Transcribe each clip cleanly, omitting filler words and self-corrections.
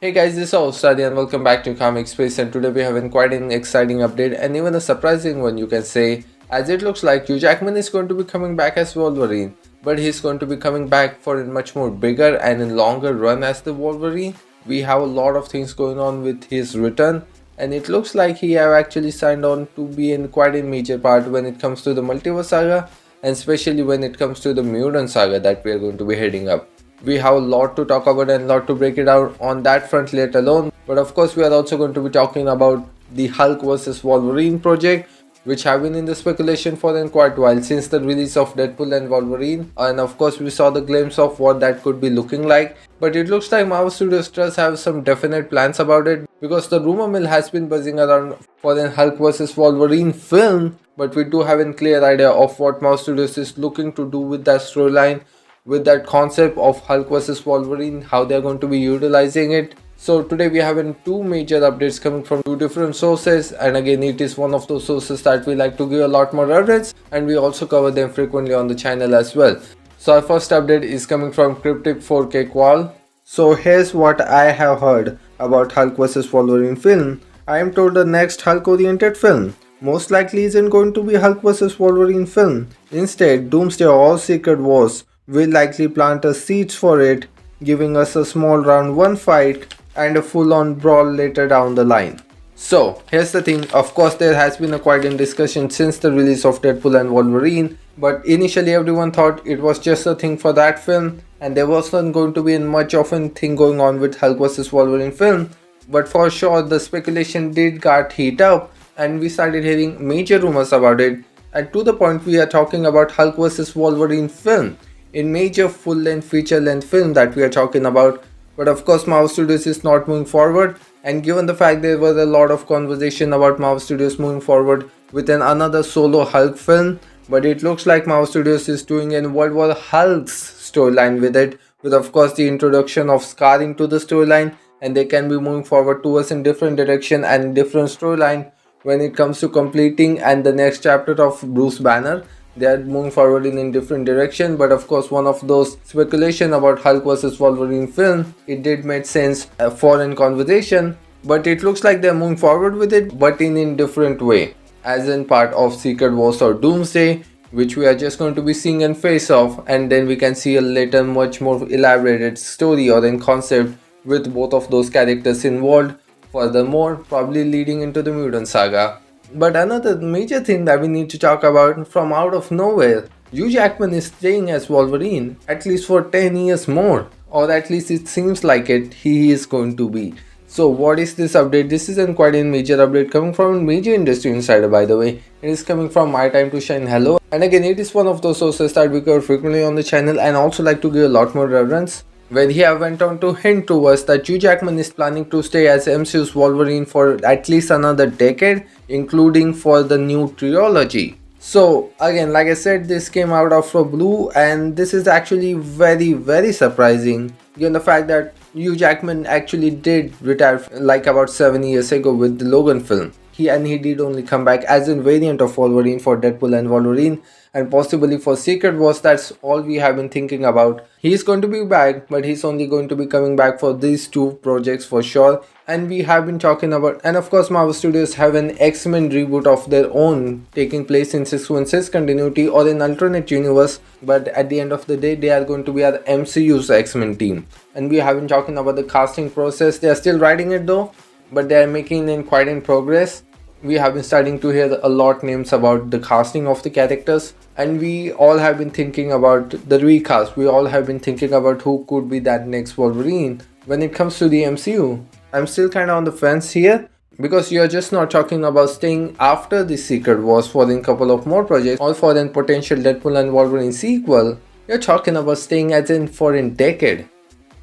Hey guys, this is Study and welcome back to Comic Space, and today we have quite an exciting update and even a surprising one, you can say, as it looks like Hugh Jackman is going to be coming back as Wolverine, but he's going to be coming back for a much more bigger and a longer run as the Wolverine. We have a lot of things going on with his return, and it looks like he have actually signed on to be in quite a major part when it comes to the Multiverse Saga, and especially when it comes to the Mutant Saga that we are going to be heading up. We have a lot to talk about and a lot to break it out on that front, let alone. But of course, we are also going to be talking about the Hulk vs Wolverine project, which have been in the speculation for quite a while since the release of Deadpool and Wolverine. And of course, we saw the glimpse of what that could be looking like. But it looks like Marvel Studios does have some definite plans about it, because the rumor mill has been buzzing around for an Hulk vs Wolverine film. But we do have a clear idea of what Marvel Studios is looking to do with that storyline, with that concept of Hulk vs Wolverine, how they are going to be utilizing it. So today we have two major updates coming from two different sources, and again it is one of those sources that we like to give a lot more reference, and we also cover them frequently on the channel as well. So our first update is coming from Cryptic 4K Qual. So here's what I have heard about Hulk vs Wolverine film. I am told the next Hulk oriented film most likely isn't going to be Hulk vs Wolverine film. Instead, Doomsday or Secret Wars will likely plant a seeds for it, giving us a small round 1 fight and a full-on brawl later down the line. So here's the thing, of course there has been a quite in discussion since the release of Deadpool and Wolverine, but initially everyone thought it was just a thing for that film and there wasn't going to be much of a thing going on with Hulk vs Wolverine film. But for sure the speculation did got heat up and we started hearing major rumors about it, and to the point we are talking about Hulk vs Wolverine film, in major full-length feature-length film that we are talking about. But of course Marvel Studios is not moving forward, and given the fact there was a lot of conversation about Marvel Studios moving forward with another solo Hulk film, but it looks like Marvel Studios is doing a World War Hulk's storyline with it, with of course the introduction of Scar into the storyline, and they can be moving forward towards in different direction and different storyline when it comes to completing and the next chapter of Bruce Banner. They are moving forward in different direction, but of course one of those speculation about Hulk vs Wolverine film, it did make sense for in conversation, but it looks like they are moving forward with it, but in different way, as in part of Secret Wars or Doomsday, which we are just going to be seeing in face off, and then we can see a later much more elaborated story or in concept with both of those characters involved, furthermore probably leading into the Mutant Saga. But another major thing that we need to talk about, from out of nowhere, Hugh Jackman is staying as Wolverine at least for 10 years more, or at least it seems like it, he is going to be. So what is this update? This is quite a major update coming from a major industry insider, by the way. It is coming from My Time to Shine Hello, and again it is one of those sources that we cover frequently on the channel and also like to give a lot more reference, where he went on to hint to us that Hugh Jackman is planning to stay as MCU's Wolverine for at least another decade, including for the new trilogy. So again, like I said, this came out of the blue, and this is actually very surprising given the fact that Hugh Jackman actually did retire like about 7 years ago with the Logan film. He did only come back as a variant of Wolverine for Deadpool and Wolverine, and possibly for Secret Wars. That's all we have been thinking about. He's going to be back, but he's only going to be coming back for these two projects for sure. And we have been talking about, and of course Marvel Studios have an X-Men reboot of their own taking place in 616 continuity or an alternate universe, but at the end of the day they are going to be our MCU's X-Men team. And we have been talking about the casting process. They are still writing it though, but they are making it quite in progress. We have been starting to hear a lot names about the casting of the characters, and we all have been thinking about the recast. We all have been thinking about who could be that next Wolverine. When it comes to the MCU, I'm still kind of on the fence here, because you're just not talking about staying after the Secret Wars for a couple of more projects or for a potential Deadpool and Wolverine sequel. You're talking about staying as in for a decade,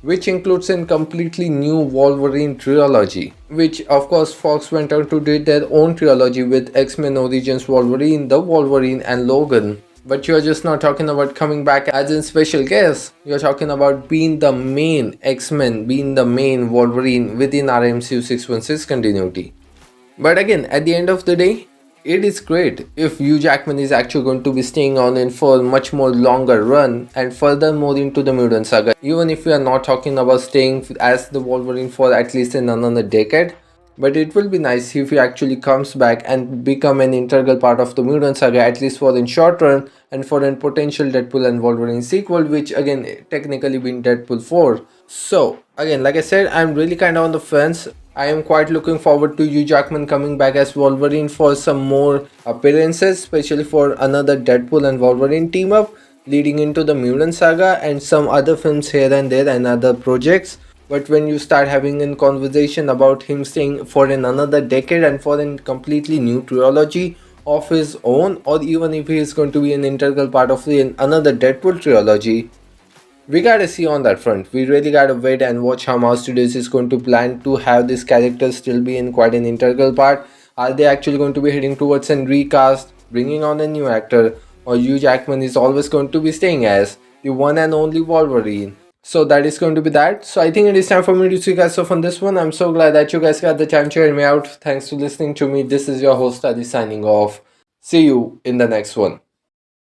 which includes a completely new Wolverine trilogy, which of course Fox went on to do their own trilogy with X-Men Origins Wolverine, The Wolverine and Logan. But you're just not talking about coming back as a special guest, you're talking about being the main X-Men, being the main Wolverine within our MCU 616 continuity. But again, at the end of the day, it is great if Hugh Jackman is actually going to be staying on in for a much more longer run and furthermore into the Mutant Saga. Even if we are not talking about staying as the Wolverine for at least in another decade, but it will be nice if he actually comes back and become an integral part of the Mutant Saga, at least for the short run and for a potential Deadpool and Wolverine sequel, which again technically been Deadpool 4. So again, like I said, I'm really kind of on the fence. I am quite looking forward to Hugh Jackman coming back as Wolverine for some more appearances, especially for another Deadpool and Wolverine team up leading into the Mutant Saga and some other films here and there and other projects. But when you start having a conversation about him staying for another decade and for a completely new trilogy of his own, or even if he is going to be an integral part of another Deadpool trilogy, we gotta see on that front. We really gotta wait and watch how Marvel Studios is going to plan to have this character still be in quite an integral part. Are they actually going to be heading towards a recast, bringing on a new actor, or Hugh Jackman is always going to be staying as the one and only Wolverine? So that is going to be that. So I think it is time for me to see you guys off on this one. I'm so glad that you guys got the time to hear me out. Thanks for listening to me. This is your host Adi signing off. See you in the next one.